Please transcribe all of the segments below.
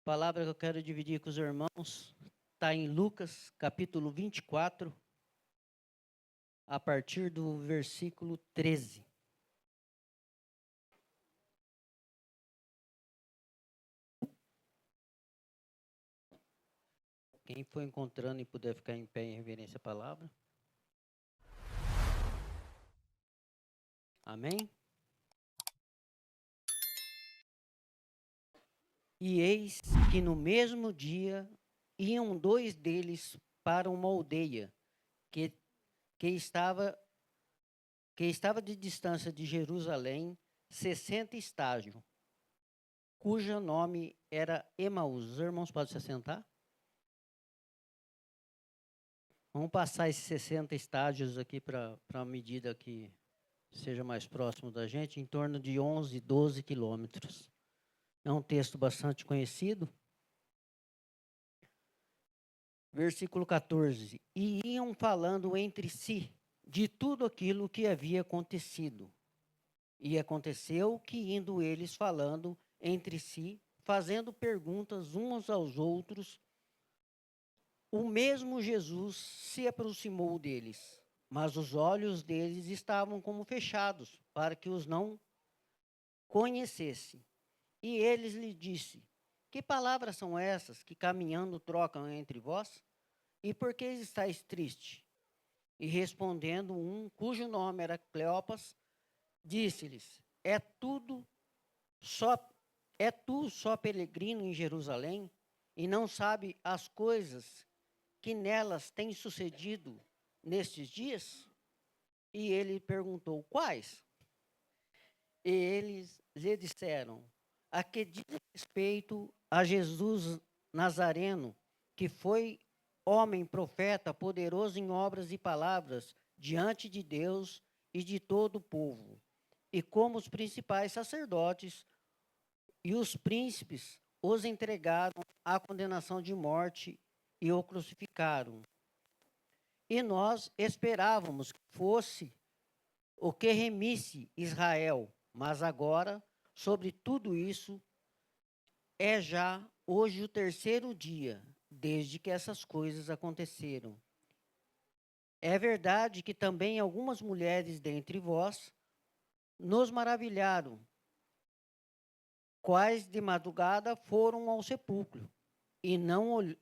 A palavra que eu quero dividir com os irmãos está em Lucas, capítulo 24, a partir do versículo 13. Quem for encontrando e puder ficar em pé em reverência à palavra. Amém? E eis que no mesmo dia iam dois deles para uma aldeia que estava de distância de Jerusalém 60 estágios, cujo nome era Emaús. Os irmãos podem se assentar? Vamos passar esses 60 estágios aqui para a medida que seja mais próximo da gente, em torno de 11, 12 quilômetros. É um texto bastante conhecido. Versículo 14. E iam falando entre si de tudo aquilo que havia acontecido. E aconteceu que, indo eles falando entre si, fazendo perguntas uns aos outros, o mesmo Jesus se aproximou deles, mas os olhos deles estavam como fechados, para que os não conhecesse. E eles lhe disse: que palavras são essas que caminhando trocam entre vós? E por que estáis triste? E respondendo um, cujo nome era Cleopas, disse-lhes: é tu só peregrino em Jerusalém, e não sabe as coisas que nelas têm sucedido nestes dias? E ele perguntou: quais? E eles lhe disseram: a que diz respeito a Jesus Nazareno, que foi homem, profeta, poderoso em obras e palavras, diante de Deus e de todo o povo. E como os principais sacerdotes e os príncipes os entregaram à condenação de morte e o crucificaram. E nós esperávamos que fosse o que remisse Israel, mas agora, sobre tudo isso, é já hoje o terceiro dia, desde que essas coisas aconteceram. É verdade que também algumas mulheres dentre vós nos maravilharam, quais de madrugada foram ao sepulcro, e não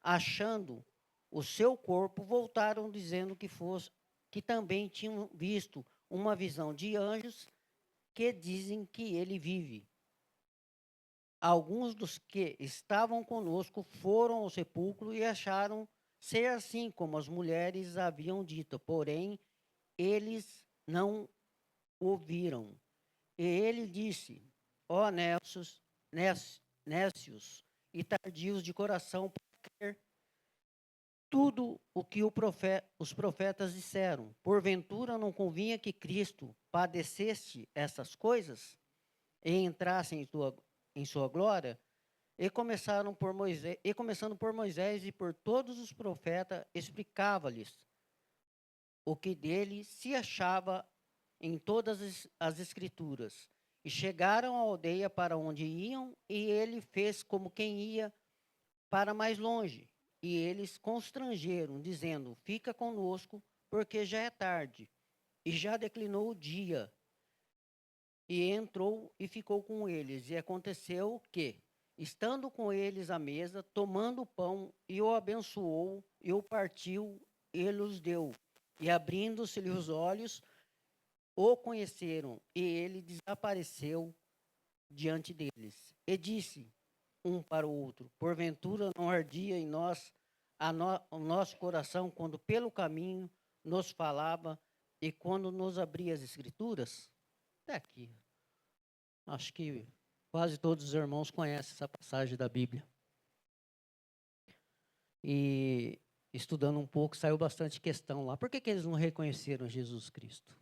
achando o seu corpo, voltaram dizendo que também tinham visto uma visão de anjos que dizem que ele vive. Alguns dos que estavam conosco foram ao sepulcro e acharam ser assim como as mulheres haviam dito, porém eles não ouviram. E ele disse: ó nécios e tardios de coração, para crer tudo o que os profetas disseram. Porventura não convinha que Cristo padecesse essas coisas e entrasse em sua glória? E começando por Moisés e por todos os profetas, explicava-lhes o que dele se achava em todas as escrituras. E chegaram à aldeia para onde iam, e ele fez como quem ia para mais longe. E eles constrangeram, dizendo: fica conosco, porque já é tarde, e já declinou o dia. E entrou e ficou com eles. E aconteceu que, estando com eles à mesa, tomando o pão, e o abençoou, e o partiu, e lhes deu. E abrindo-se-lhe os olhos, o conheceram, e ele desapareceu diante deles. E disse um para o outro: porventura não ardia em nós o nosso coração quando pelo caminho nos falava e quando nos abria as escrituras? Até aqui. Acho que quase todos os irmãos conhecem essa passagem da Bíblia. E estudando um pouco, saiu bastante questão lá. Por que eles não reconheceram Jesus Cristo?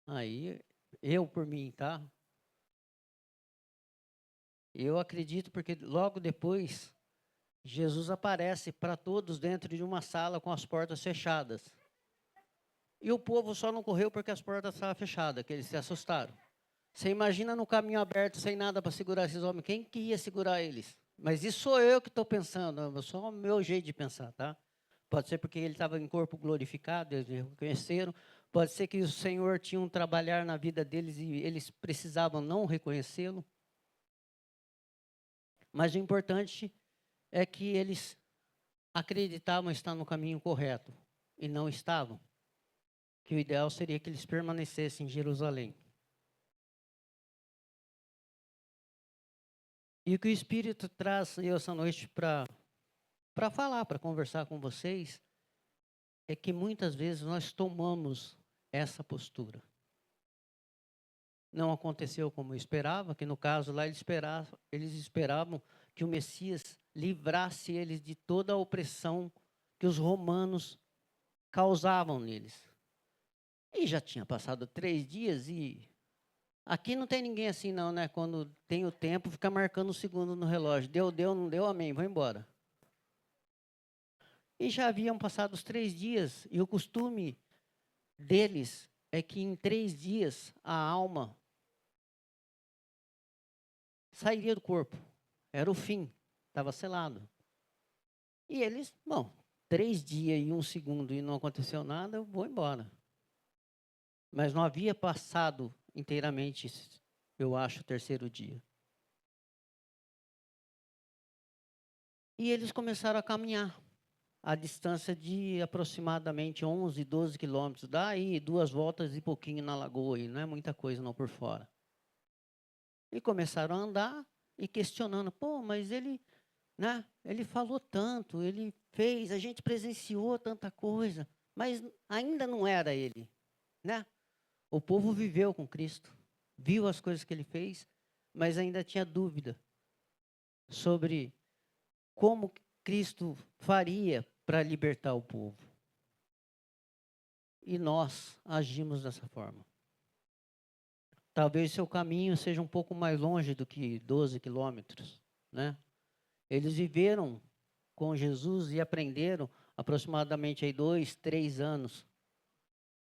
Aí, eu por mim, tá? Eu acredito porque logo depois, Jesus aparece para todos dentro de uma sala com as portas fechadas. E o povo só não correu porque as portas estavam fechadas, que eles se assustaram. Você imagina no caminho aberto, sem nada para segurar esses homens. Quem que ia segurar eles? Mas isso sou eu que estou pensando. Só o meu jeito de pensar, tá? Pode ser porque ele estava em corpo glorificado, eles reconheceram. Pode ser que o Senhor tinha um trabalhar na vida deles e eles precisavam não reconhecê-lo. Mas o importante é que eles acreditavam estar no caminho correto e não estavam. Que o ideal seria que eles permanecessem em Jerusalém. E o que o Espírito traz eu essa noite para falar, para conversar com vocês, é que muitas vezes nós tomamos essa postura. Não aconteceu como eu esperava, que no caso lá eles esperavam que o Messias livrasse eles de toda a opressão que os romanos causavam neles. E já tinha passado 3 dias e aqui não tem ninguém assim não, né? Quando tem o tempo, fica marcando o segundo no relógio. Deu, não deu, amém, vou embora. E já haviam passado os 3 dias e o costume deles é que em 3 dias a alma sairia do corpo. Era o fim, estava selado. E eles, bom, 3 dias e 1 segundo e não aconteceu nada, eu vou embora. Mas não havia passado inteiramente, eu acho, o 3º dia. E eles começaram a caminhar a distância de aproximadamente 11, 12 quilômetros. Daí 2 voltas e pouquinho na lagoa, e não é muita coisa não por fora. E começaram a andar e questionando, pô, mas ele, né, ele falou tanto, ele fez, a gente presenciou tanta coisa, mas ainda não era ele, né? O povo viveu com Cristo, viu as coisas que ele fez, mas ainda tinha dúvida sobre como Cristo faria para libertar o povo. E nós agimos dessa forma. Talvez seu caminho seja um pouco mais longe do que 12 quilômetros, né? Eles viveram com Jesus e aprenderam aproximadamente aí 2, 3 anos.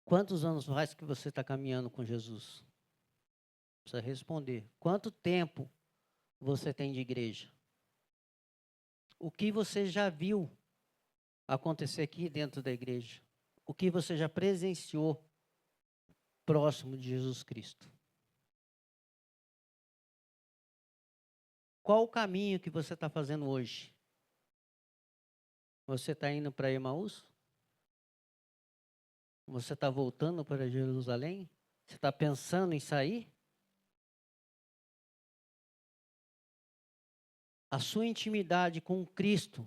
Quantos anos faz que você está caminhando com Jesus? Precisa responder. Quanto tempo você tem de igreja? O que você já viu acontecer aqui dentro da igreja? O que você já presenciou próximo de Jesus Cristo? Qual o caminho que você está fazendo hoje? Você está indo para Emaús? Você está voltando para Jerusalém? Você está pensando em sair? A sua intimidade com Cristo,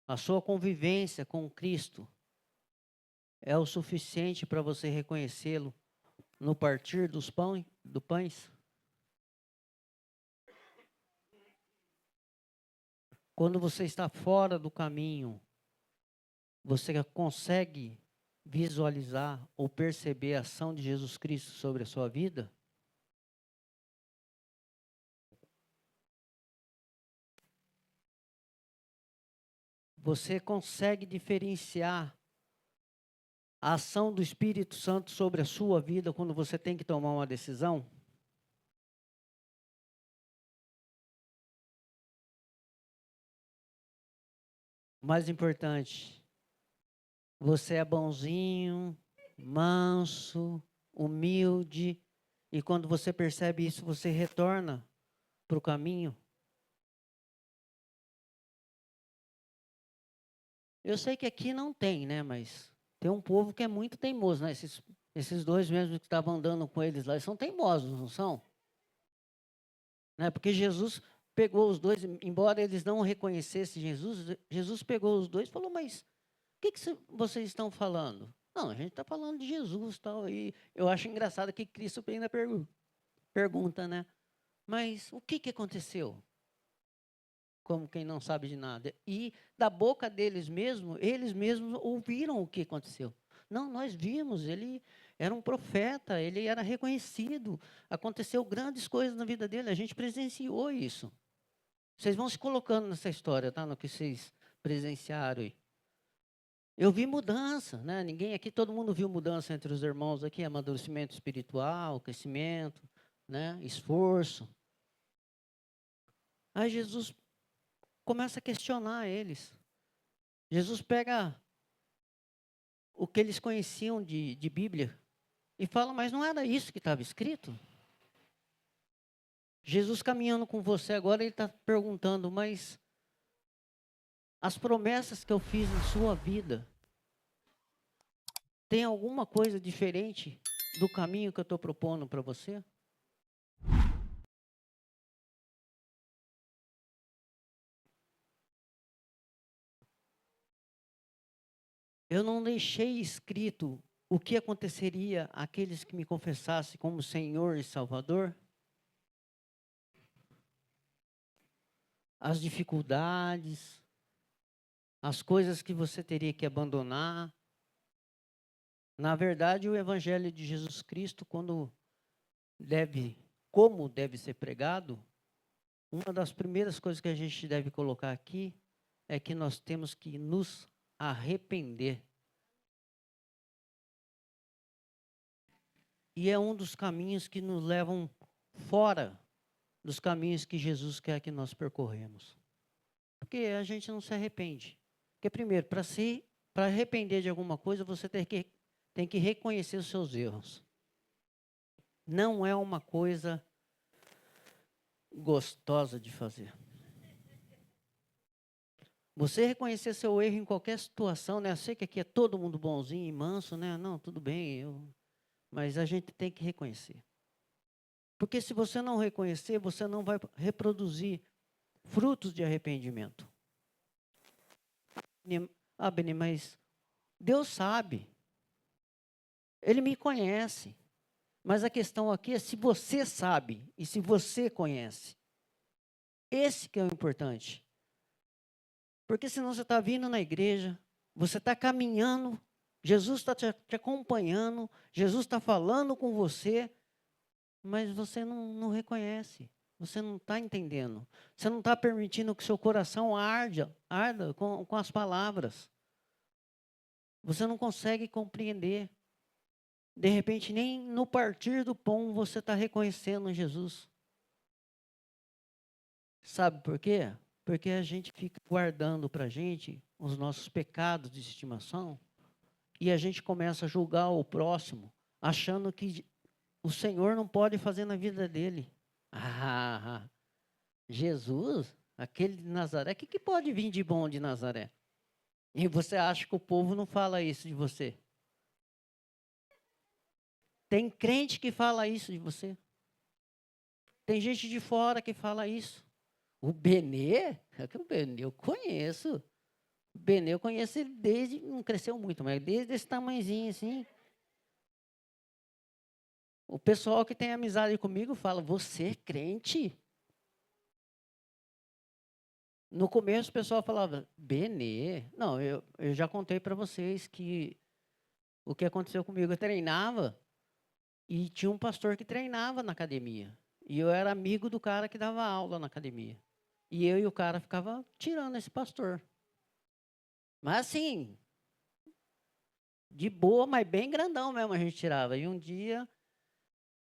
a sua convivência com Cristo, é o suficiente para você reconhecê-lo no partir dos pães? Quando você está fora do caminho, você consegue visualizar ou perceber a ação de Jesus Cristo sobre a sua vida? Você consegue diferenciar a ação do Espírito Santo sobre a sua vida quando você tem que tomar uma decisão? O mais importante, você é bonzinho, manso, humilde, e quando você percebe isso, você retorna para o caminho. Eu sei que aqui não tem, né? Mas tem um povo que é muito teimoso, né? Esses 2 mesmo que estavam andando com eles lá, eles são teimosos, não são? Né? Porque Jesus pegou os 2, embora eles não reconhecessem Jesus, Jesus pegou os 2 e falou, mas o que vocês estão falando? Não, a gente está falando de Jesus e tal. E eu acho engraçado que Cristo ainda pergunta, né? Mas o que aconteceu? Como quem não sabe de nada. E da boca deles mesmos, eles mesmos ouviram o que aconteceu. Não, nós vimos, ele era um profeta, ele era reconhecido. Aconteceu grandes coisas na vida dele, a gente presenciou isso. Vocês vão se colocando nessa história, tá? No que vocês presenciaram aí. Eu vi mudança, né? Ninguém aqui, todo mundo viu mudança entre os irmãos aqui, amadurecimento espiritual, crescimento, né? Esforço. Aí Jesus começa a questionar eles. Jesus pega o que eles conheciam de Bíblia e fala, mas não era isso que estava escrito? Jesus caminhando com você agora, ele está perguntando, mas as promessas que eu fiz em sua vida, tem alguma coisa diferente do caminho que eu estou propondo para você? Eu não deixei escrito o que aconteceria àqueles que me confessassem como Senhor e Salvador? As dificuldades, as coisas que você teria que abandonar. Na verdade, o Evangelho de Jesus Cristo, como deve ser pregado, uma das primeiras coisas que a gente deve colocar aqui é que nós temos que nos arrepender. E é um dos caminhos que nos levam fora dos caminhos que Jesus quer que nós percorremos. Porque a gente não se arrepende. Porque, primeiro, para arrepender de alguma coisa, você tem que reconhecer os seus erros. Não é uma coisa gostosa de fazer. Você reconhecer seu erro em qualquer situação, né? Eu sei que aqui é todo mundo bonzinho e manso, né? Não, tudo bem, mas a gente tem que reconhecer. Porque se você não reconhecer, você não vai reproduzir frutos de arrependimento. Ah, Beni, mas Deus sabe. Ele me conhece. Mas a questão aqui é se você sabe e se você conhece. Esse que é o importante. Porque senão você está vindo na igreja, você está caminhando, Jesus está te acompanhando, Jesus está falando com você, mas você não reconhece, você não está entendendo. Você não está permitindo que seu coração arda com as palavras. Você não consegue compreender. De repente, nem no partir do pão você está reconhecendo Jesus. Sabe por quê? Porque a gente fica guardando para a gente os nossos pecados de estimação e a gente começa a julgar o próximo, achando que o Senhor não pode fazer na vida dele. Ah, Jesus, aquele de Nazaré, o que pode vir de bom de Nazaré? E você acha que o povo não fala isso de você? Tem crente que fala isso de você. Tem gente de fora que fala isso. O Benê, o Benê eu conheço. O Benê eu conheço ele desde, não cresceu muito, mas desde esse tamanhozinho assim. O pessoal que tem amizade comigo fala, você é crente? No começo o pessoal falava, Benê. Não, eu já contei para vocês que o que aconteceu comigo, eu treinava e tinha um pastor que treinava na academia. E eu era amigo do cara que dava aula na academia. E eu e o cara ficava tirando esse pastor. Mas assim, de boa, mas bem grandão mesmo a gente tirava. E um dia,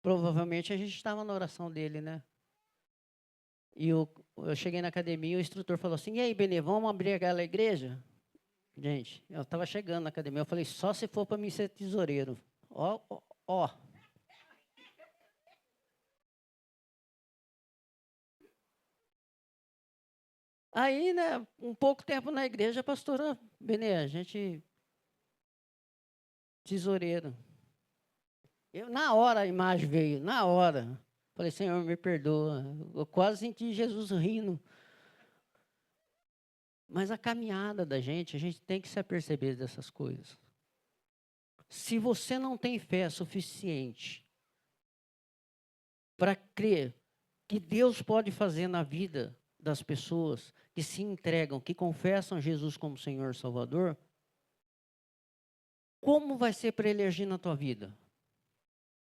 provavelmente a gente estava na oração dele, né? E eu cheguei na academia e o instrutor falou assim, e aí, Benê, vamos abrir aquela igreja? Gente, eu estava chegando na academia, eu falei, só se for para mim ser tesoureiro. Ó, ó, ó. Aí, né, um pouco tempo na igreja, a pastora, Benê, a gente, tesoureiro. Na hora a imagem veio, na hora. Falei, Senhor, me perdoa. Eu quase senti Jesus rindo. Mas a caminhada da gente, a gente tem que se aperceber dessas coisas. Se você não tem fé suficiente para crer que Deus pode fazer na vida das pessoas que se entregam, que confessam Jesus como Senhor e Salvador, como vai ser para ele agir na tua vida?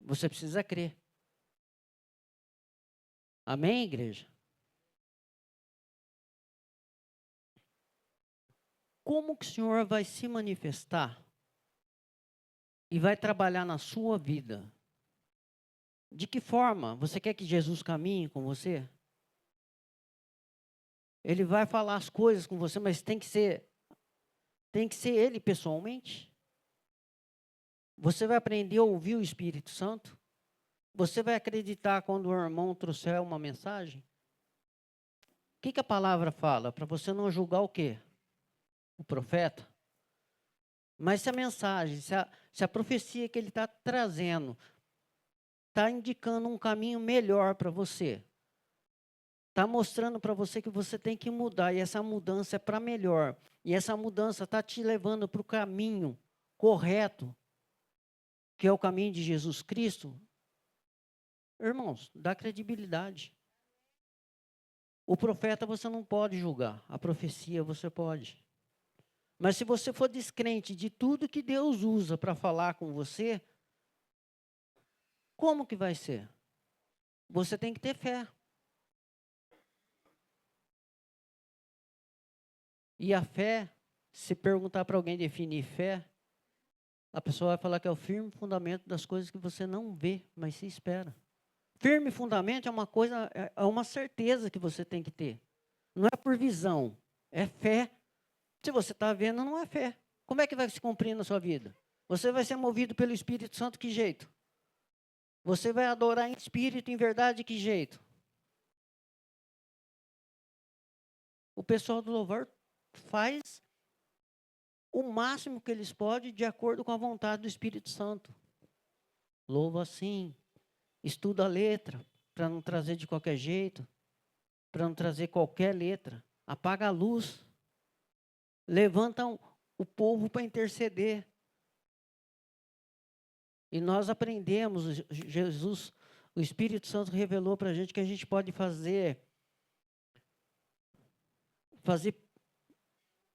Você precisa crer. Amém, igreja? como que o Senhor vai se manifestar e vai trabalhar na sua vida? De que forma? Você quer que Jesus caminhe com você? Ele vai falar as coisas com você, mas tem que ser ele pessoalmente. Você vai aprender a ouvir o Espírito Santo? Você vai acreditar quando o irmão trouxer uma mensagem? O que a palavra fala? Para você não julgar o quê? O profeta? Mas se a mensagem, se a profecia que ele está trazendo está indicando um caminho melhor para você, está mostrando para você que você tem que mudar, e essa mudança é para melhor, e essa mudança está te levando para o caminho correto, que é o caminho de Jesus Cristo, irmãos, dá credibilidade. O profeta você não pode julgar, a profecia você pode. Mas se você for descrente de tudo que Deus usa para falar com você, como que vai ser? Você tem que ter fé. E a fé, se perguntar para alguém definir fé, a pessoa vai falar que é o firme fundamento das coisas que você não vê, mas se espera. Firme fundamento é uma coisa, é uma certeza que você tem que ter. Não é por visão, é fé. Se você está vendo, não é fé. Como é que vai se cumprir na sua vida? Você vai ser movido pelo Espírito Santo, que jeito? Você vai adorar em espírito, em verdade, de que jeito? O pessoal do louvor faz o máximo que eles podem de acordo com a vontade do Espírito Santo. Louva assim, estuda a letra, para não trazer de qualquer jeito, para não trazer qualquer letra. Apaga a luz. Levantam o povo para interceder. E nós aprendemos, Jesus, o Espírito Santo revelou para a gente que a gente pode fazer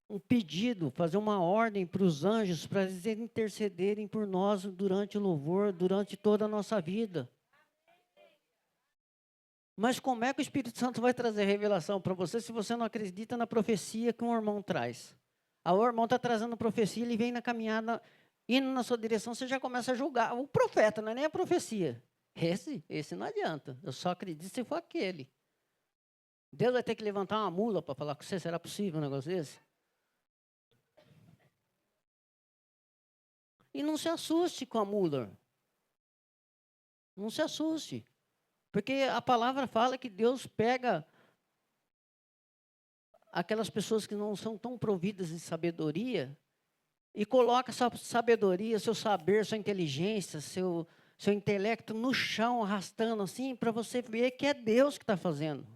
um pedido, fazer uma ordem para os anjos, para eles intercederem por nós durante o louvor, durante toda a nossa vida. Mas como é que o Espírito Santo vai trazer revelação para você se você não acredita na profecia que um irmão traz? O irmão está trazendo profecia, ele vem na caminhada, indo na sua direção, você já começa a julgar. O profeta, não é nem a profecia. Esse não adianta. Eu só acredito se for aquele. Deus vai ter que levantar uma mula para falar com você, será possível um negócio desse? E não se assuste com a mula. Não se assuste. Porque a palavra fala que Deus pega aquelas pessoas que não são tão providas de sabedoria e coloca sua sabedoria, seu saber, sua inteligência, seu intelecto no chão, arrastando assim, para você ver que é Deus que está fazendo.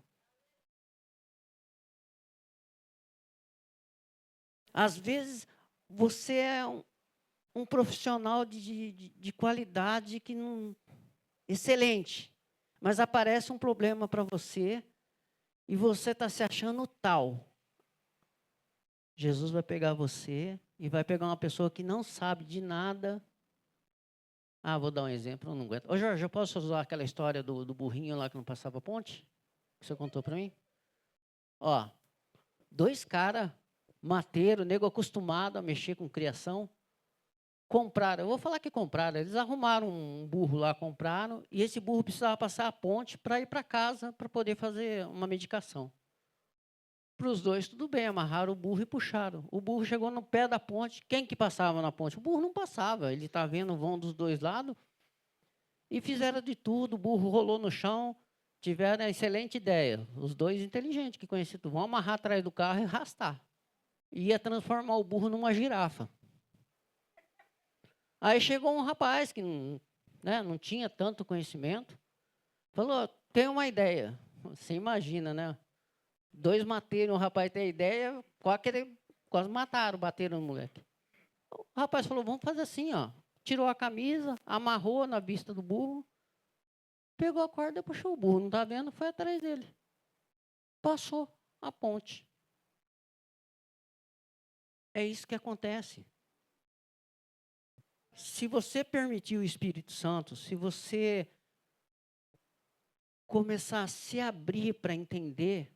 Às vezes, você é um profissional de qualidade que não, excelente, mas aparece um problema para você e você está se achando tal. Jesus vai pegar você e vai pegar uma pessoa que não sabe de nada. Vou dar um exemplo, eu não aguento. Ô Jorge, eu posso usar aquela história do burrinho lá que não passava a ponte? Que você contou para mim? Ó, 2 caras, mateiro, nego acostumado a mexer com criação, compraram, eu vou falar que compraram, eles arrumaram um burro lá, compraram, e esse burro precisava passar a ponte para ir para casa, para poder fazer uma medicação. Para os dois, tudo bem, amarraram o burro e puxaram. O burro chegou no pé da ponte, quem que passava na ponte? O burro não passava, ele está vendo o vão dos dois lados, e fizeram de tudo, o burro rolou no chão, tiveram a excelente ideia, os dois inteligentes que conheciam tudo, vão amarrar atrás do carro e arrastar. Ia transformar o burro numa girafa. Aí chegou um rapaz que não tinha tanto conhecimento, falou, tem uma ideia. Você imagina, né? 2 materam, o rapaz tem a ideia, quase mataram, bateram no moleque. O rapaz falou, vamos fazer assim, ó. Tirou a camisa, amarrou na vista do burro, pegou a corda e puxou o burro. Não está vendo? Foi atrás dele. Passou a ponte. É isso que acontece. Se você permitir o Espírito Santo, se você começar a se abrir para entender,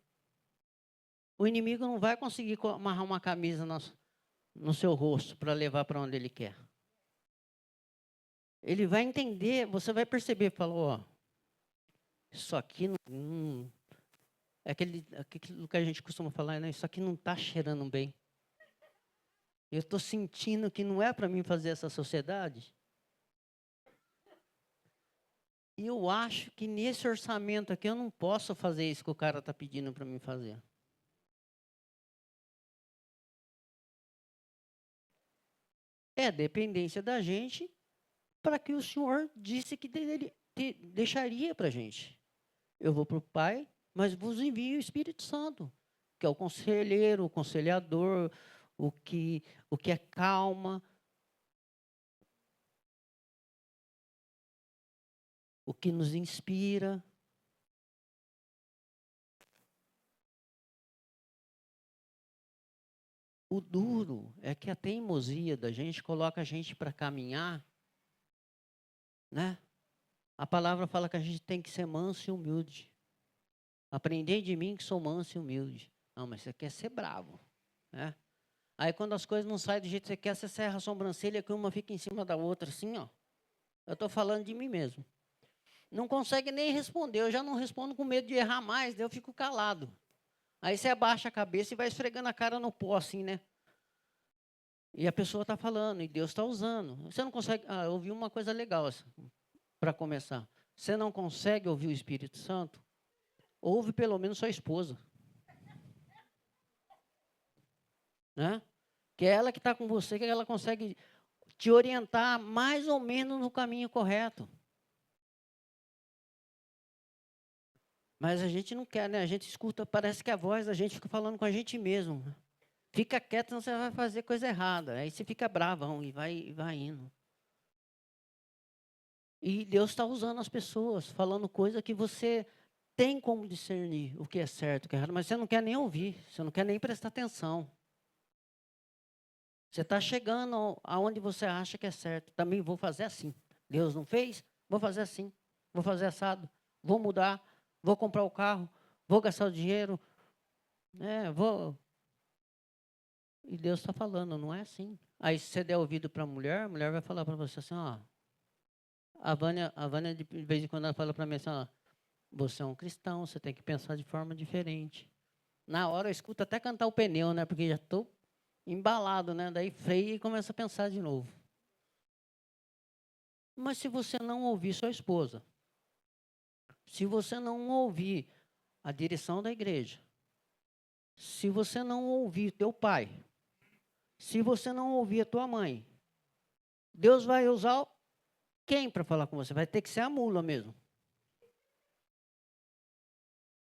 o inimigo não vai conseguir amarrar uma camisa no seu rosto para levar para onde ele quer. Ele vai entender, você vai perceber, falou, ó, isso aqui não é aquilo que a gente costuma falar, né? Isso aqui não está cheirando bem. Eu estou sentindo que não é para mim fazer essa sociedade. E eu acho que nesse orçamento aqui eu não posso fazer isso que o cara está pedindo para mim fazer. É dependência da gente para que o Senhor disse que deixaria para a gente. Eu vou para o Pai, mas vos envio o Espírito Santo, que é o conselheiro, o conselhador, o que é calma, o que nos inspira. O duro é que a teimosia da gente coloca a gente para caminhar, né? A palavra fala que a gente tem que ser manso e humilde. Aprendei de mim que sou manso e humilde. Não, mas você quer ser bravo, né? Aí quando as coisas não saem do jeito que você quer, você serra a sobrancelha que uma fica em cima da outra, assim, ó. Eu estou falando de mim mesmo. Não consegue nem responder, eu já não respondo com medo de errar mais, daí eu fico calado. Aí você abaixa a cabeça e vai esfregando a cara no pó, assim, né? E a pessoa está falando, e Deus está usando. Você não consegue... eu ouvi uma coisa legal para começar. Você não consegue ouvir o Espírito Santo? Ouve pelo menos sua esposa. Né? Que é ela que está com você, que ela consegue te orientar mais ou menos no caminho correto. Mas a gente não quer, né? A gente escuta, parece que a voz da gente fica falando com a gente mesmo. Fica quieto, senão você vai fazer coisa errada. Aí você fica bravão e vai indo. E Deus está usando as pessoas, falando coisa que você tem como discernir o que é certo, o que é errado, mas você não quer nem ouvir, você não quer nem prestar atenção. Você está chegando aonde você acha que é certo. Também vou fazer assim. Deus não fez? Vou fazer assim. Vou fazer assado. Vou mudar. Vou comprar o carro. Vou gastar o dinheiro. Vou. E Deus está falando, não é assim. Aí se você der ouvido para a mulher vai falar para você assim, ó. A Vânia de vez em quando ela fala para mim assim, ó. Você é um cristão, você tem que pensar de forma diferente. Na hora eu escuto até cantar o pneu, né? Porque já estou embalado, né? Daí freia e começa a pensar de novo. Mas se você não ouvir sua esposa, se você não ouvir a direção da igreja, se você não ouvir teu pai, se você não ouvir a tua mãe, Deus vai usar quem para falar com você? Vai ter que ser a mula mesmo.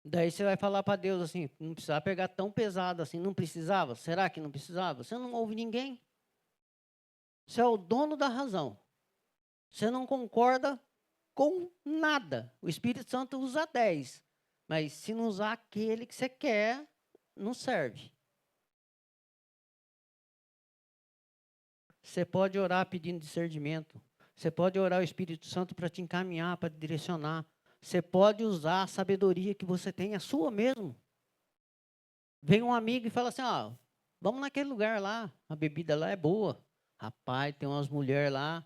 Daí você vai falar para Deus assim, não precisava pegar tão pesado assim, não precisava? Será que não precisava? Você não ouve ninguém. Você é o dono da razão. Você não concorda com nada. O Espírito Santo usa 10. Mas se não usar aquele que você quer, não serve. Você pode orar pedindo discernimento. Você pode orar o Espírito Santo para te encaminhar, para te direcionar. Você pode usar a sabedoria que você tem, a sua mesmo. Vem um amigo e fala assim, ó, vamos naquele lugar lá, a bebida lá é boa. Rapaz, tem umas mulheres lá.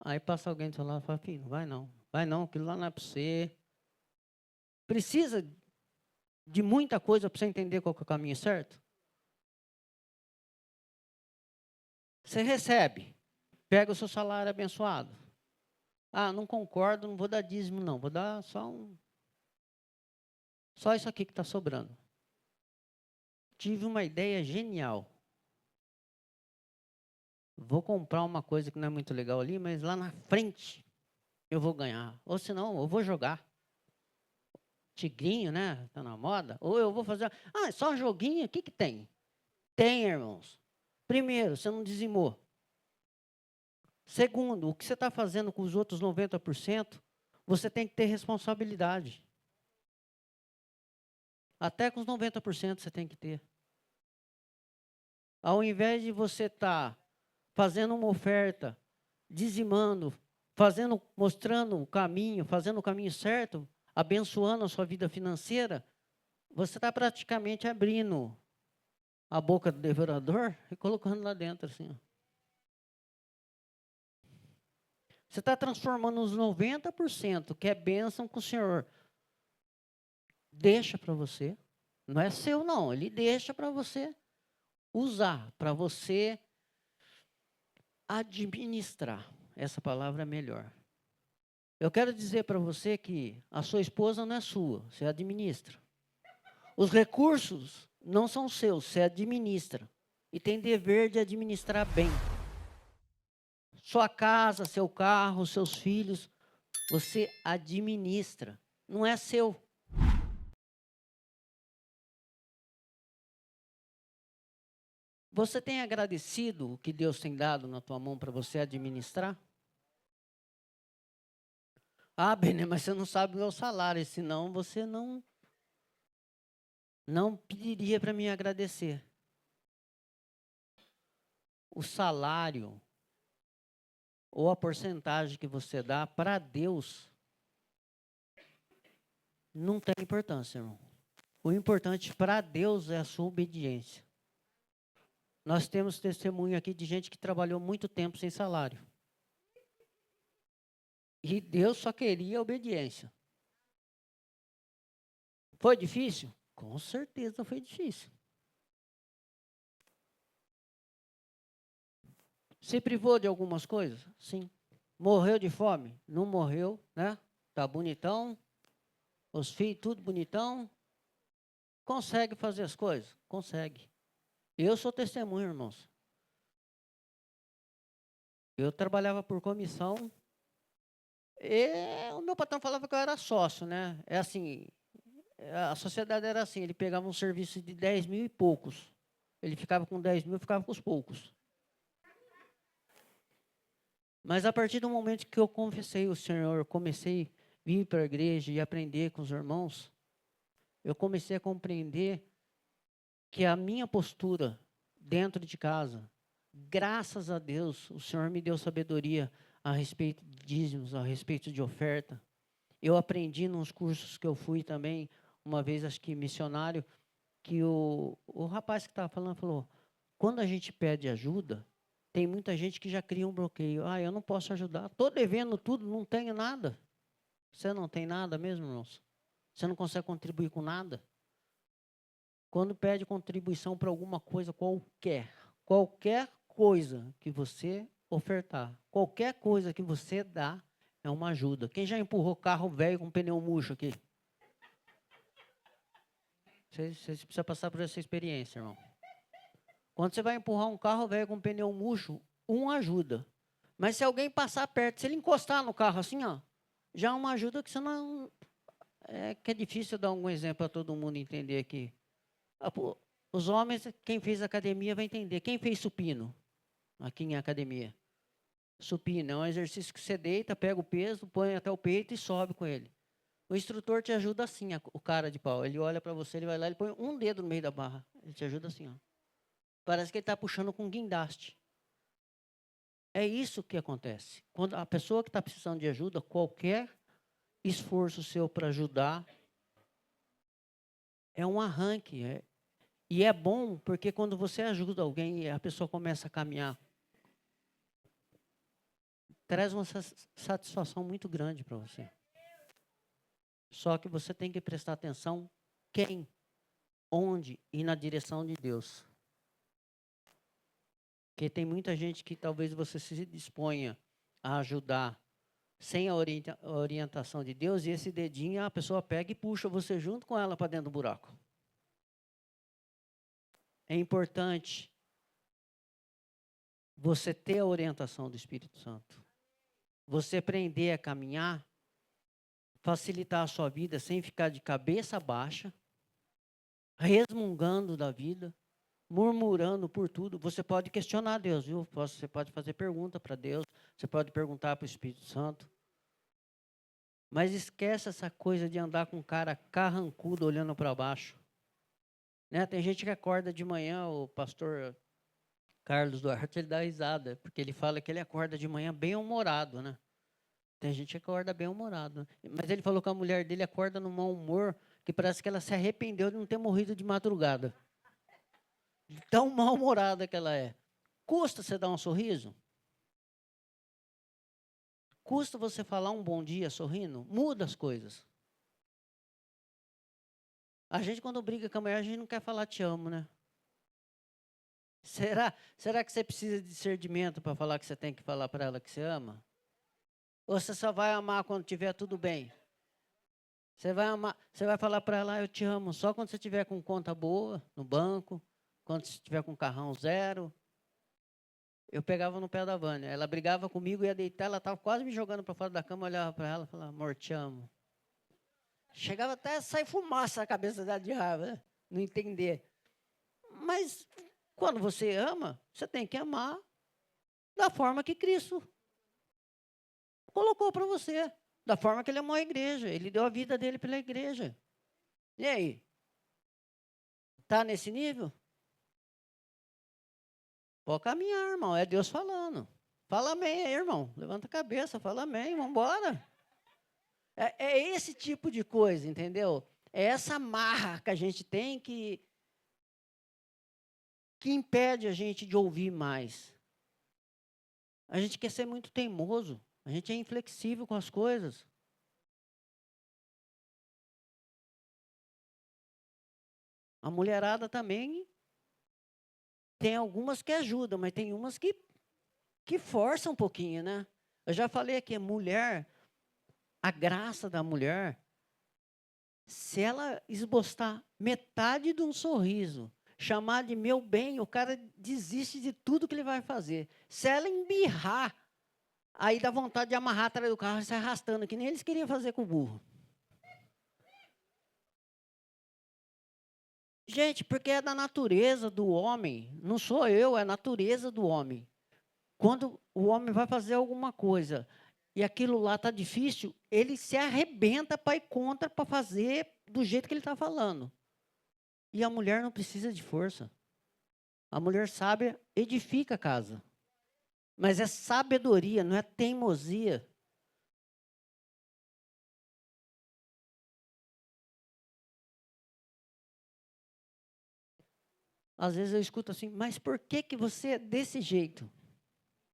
Aí passa alguém do seu lado e fala, filho, vai não, aquilo lá não é para você. Precisa de muita coisa para você entender qual que é o caminho certo? Você recebe, pega o seu salário abençoado. Ah, não concordo, não vou dar dízimo não, vou dar só isso aqui que está sobrando. Tive uma ideia genial. Vou comprar uma coisa que não é muito legal ali, mas lá na frente eu vou ganhar. Ou senão, eu vou jogar. Tigrinho, né? Tá na moda. Ou eu vou fazer... é só um joguinho? O que tem? Tem, irmãos. Primeiro, você não dizimou. Segundo, o que você está fazendo com os outros 90%, você tem que ter responsabilidade. Até com os 90% você tem que ter. Ao invés de você estar fazendo uma oferta, dizimando, mostrando o caminho, fazendo o caminho certo, abençoando a sua vida financeira, você está praticamente abrindo a boca do devorador e colocando lá dentro, assim. Ó. Você está transformando os 90%, que é bênção com o Senhor. Deixa para você. Não é seu, não. Ele deixa para você usar, para você administrar. Essa palavra é melhor. Eu quero dizer para você que a sua esposa não é sua, você administra. Os recursos não são seus, você administra. E tem dever de administrar bem. Sua casa, seu carro, seus filhos, você administra. Não é seu. Você tem agradecido o que Deus tem dado na tua mão para você administrar? Ah, Benê, mas você não sabe o meu salário, senão você não pediria para me agradecer. O salário ou a porcentagem que você dá para Deus não tem importância, irmão. O importante para Deus é a sua obediência. Nós temos testemunho aqui de gente que trabalhou muito tempo sem salário. E Deus só queria obediência. Foi difícil? Com certeza foi difícil. Se privou de algumas coisas? Sim. Morreu de fome? Não morreu, né? Tá bonitão. Os filhos tudo bonitão. Consegue fazer as coisas? Consegue. Eu sou testemunho, irmãos. Eu trabalhava por comissão. E o meu patrão falava que eu era sócio, né? É assim, a sociedade era assim, ele pegava um serviço de 10 mil e poucos. Ele ficava com 10 mil, ficava com os poucos. Mas a partir do momento que eu confessei o Senhor, comecei a vir para a igreja e aprender com os irmãos, eu comecei a compreender que a minha postura dentro de casa, graças a Deus, o Senhor me deu sabedoria a respeito de dízimos, a respeito de oferta. Eu aprendi nos cursos que eu fui também, uma vez, acho que missionário, que o rapaz que estava falando falou, quando a gente pede ajuda, tem muita gente que já cria um bloqueio. Ah, eu não posso ajudar, estou devendo tudo, não tenho nada. Você não tem nada mesmo, irmãos? Você não consegue contribuir com nada? Quando pede contribuição para alguma coisa qualquer coisa que você ofertar, qualquer coisa que você dá, é uma ajuda. Quem já empurrou carro velho com pneu murcho aqui? Você precisa passar por essa experiência, irmão. Quando você vai empurrar um carro velho com pneu murcho, ajuda. Mas se alguém passar perto, se ele encostar no carro assim, ó, já é uma ajuda que você não... É que é difícil dar algum exemplo para todo mundo entender aqui. Os homens, quem fez academia vai entender. Quem fez supino aqui em academia? Supino é um exercício que você deita, pega o peso, põe até o peito e sobe com ele. O instrutor te ajuda assim, o cara de pau. Ele olha para você, ele vai lá, ele põe um dedo no meio da barra. Ele te ajuda assim, ó. Parece que ele está puxando com guindaste. É isso que acontece. Quando a pessoa que está precisando de ajuda, qualquer esforço seu para ajudar é um arranque. E é bom porque quando você ajuda alguém e a pessoa começa a caminhar, traz uma satisfação muito grande para você. Só que você tem que prestar atenção quem, onde e na direção de Deus. Porque tem muita gente que talvez você se disponha a ajudar sem a orientação de Deus, e esse dedinho a pessoa pega e puxa você junto com ela para dentro do buraco. É importante você ter a orientação do Espírito Santo. Você aprender a caminhar, facilitar a sua vida sem ficar de cabeça baixa, resmungando da vida, murmurando por tudo. Você pode questionar Deus, viu? Você pode fazer pergunta para Deus, você pode perguntar para o Espírito Santo. Mas esquece essa coisa de andar com cara carrancudo olhando para baixo. Né? Tem gente que acorda de manhã, o pastor Carlos Duarte, ele dá risada, porque ele fala que ele acorda de manhã bem humorado, né? Tem gente que acorda bem humorado. Mas ele falou que a mulher dele acorda num mau humor, que parece que ela se arrependeu de não ter morrido de madrugada. de tão mal-humorada que ela é. Custa você dar um sorriso? Custa você falar um bom dia sorrindo? Muda as coisas. A gente, quando briga com a mulher, a gente não quer falar te amo, né? Será que você precisa de discernimento para falar que você tem que falar para ela que você ama? Ou você só vai amar quando tiver tudo bem? Você vai amar, você vai falar para ela, eu te amo, só quando você tiver com conta boa no banco, quando você tiver com carrão zero. Eu pegava no pé da Vânia, ela brigava comigo, ia deitar, ela estava quase me jogando para fora da cama, eu olhava para ela e falava, amor, te amo. Chegava até a sair fumaça na cabeça dela de raiva, né? Não entender. Mas quando você ama, você tem que amar da forma que Cristo colocou para você. Da forma que ele amou a igreja. Ele deu a vida dele pela igreja. E aí? Está nesse nível? Pode caminhar, irmão. É Deus falando. Fala amém aí, irmão. Levanta a cabeça, fala amém, vamos embora. É esse tipo de coisa, entendeu? É essa marra que a gente tem que impede a gente de ouvir mais. A gente quer ser muito teimoso. A gente é inflexível com as coisas. A mulherada também tem algumas que ajudam, mas tem umas que forçam um pouquinho, né? Eu já falei aqui, mulher, a graça da mulher, se ela esboçar metade de um sorriso, chamar de meu bem, o cara desiste de tudo que ele vai fazer. Se ela embirrar, aí dá vontade de amarrar atrás do carro e sair arrastando, que nem eles queriam fazer com o burro. Gente, porque é da natureza do homem, não sou eu, é a natureza do homem. Quando o homem vai fazer alguma coisa e aquilo lá está difícil, ele se arrebenta para ir contra, para fazer do jeito que ele está falando. E a mulher não precisa de força. A mulher sábia edifica a casa. Mas é sabedoria, não é teimosia. Às vezes eu escuto assim, mas por que, que você é desse jeito?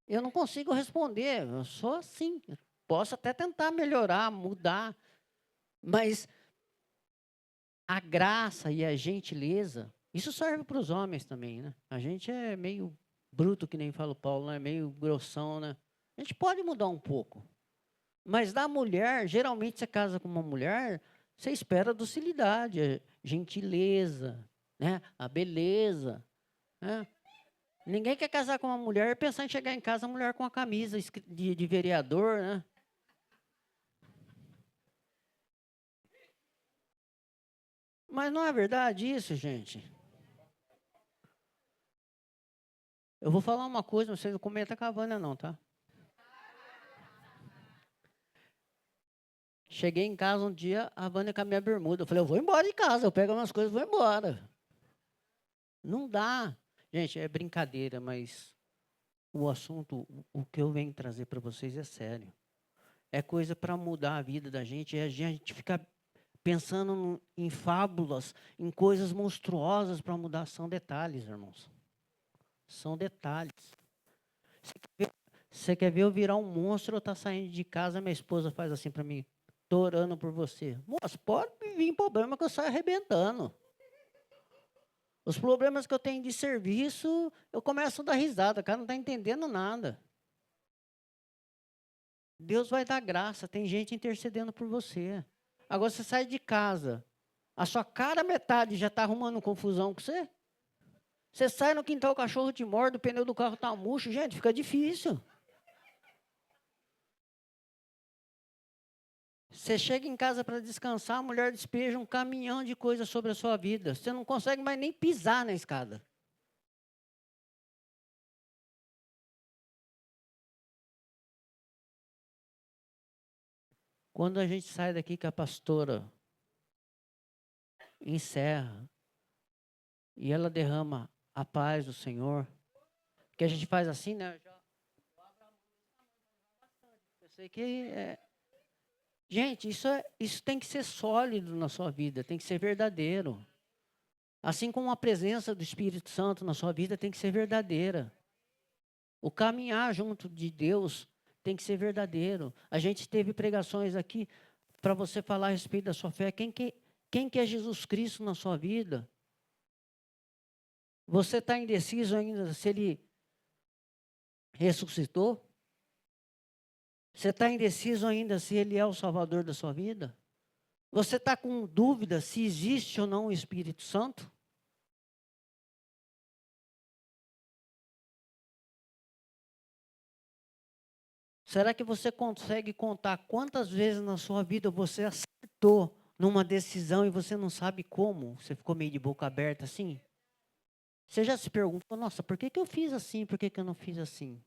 Eu não consigo responder, eu sou assim. Eu posso até tentar melhorar, mudar, mas a graça e a gentileza, isso serve para os homens também, né? A gente é meio bruto, que nem fala o Paulo, né? Meio grossão, né? A gente pode mudar um pouco. Mas da mulher, geralmente você casa com uma mulher, você espera a docilidade, a gentileza, né? A beleza, né? Ninguém quer casar com uma mulher e pensar em chegar em casa, a mulher com a camisa de vereador, né? Mas não é verdade isso, gente. Eu vou falar uma coisa, vocês não comentam com a Vânia não, tá? Cheguei em casa um dia, a Vânia com a minha bermuda. Eu falei, eu vou embora de casa, eu pego minhas coisas e vou embora. Não dá. Gente, é brincadeira, mas o assunto, o que eu venho trazer para vocês é sério. É coisa para mudar a vida da gente, é a gente ficar pensando em fábulas, em coisas monstruosas para mudar. São detalhes, irmãos. São detalhes. Você quer ver eu virar um monstro ou tá saindo de casa, minha esposa faz assim para mim, tô orando por você. Moço, pode vir problema que eu saio arrebentando. Os problemas que eu tenho de serviço, eu começo a dar risada, o cara não está entendendo nada. Deus vai dar graça, tem gente intercedendo por você. Agora você sai de casa, a sua cara metade já está arrumando confusão com você. Você sai no quintal, o cachorro te morde, o pneu do carro está murcho, gente, fica difícil. Você chega em casa para descansar, a mulher despeja um caminhão de coisas sobre a sua vida. Você não consegue mais nem pisar na escada. Quando a gente sai daqui que a pastora encerra e ela derrama a paz do Senhor, que a gente faz assim, né? Eu sei que gente, isso tem que ser sólido na sua vida, tem que ser verdadeiro. Assim como a presença do Espírito Santo na sua vida tem que ser verdadeira. O caminhar junto de Deus tem que ser verdadeiro. A gente teve pregações aqui para você falar a respeito da sua fé. Quem que é Jesus Cristo na sua vida? Você está indeciso ainda se Ele ressuscitou? Você está indeciso ainda se Ele é o Salvador da sua vida? Você está com dúvida se existe ou não o Espírito Santo? Será que você consegue contar quantas vezes na sua vida você acertou numa decisão e você não sabe como? Você ficou meio de boca aberta assim? Você já se perguntou, nossa, por que que eu fiz assim? Por que que eu não fiz assim?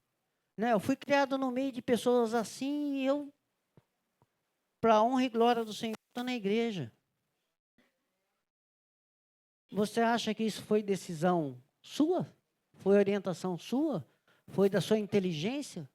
Né? Eu fui criado no meio de pessoas assim e eu, para a honra e glória do Senhor, estou na igreja. Você acha que isso foi decisão sua? Foi orientação sua? Foi da sua inteligência?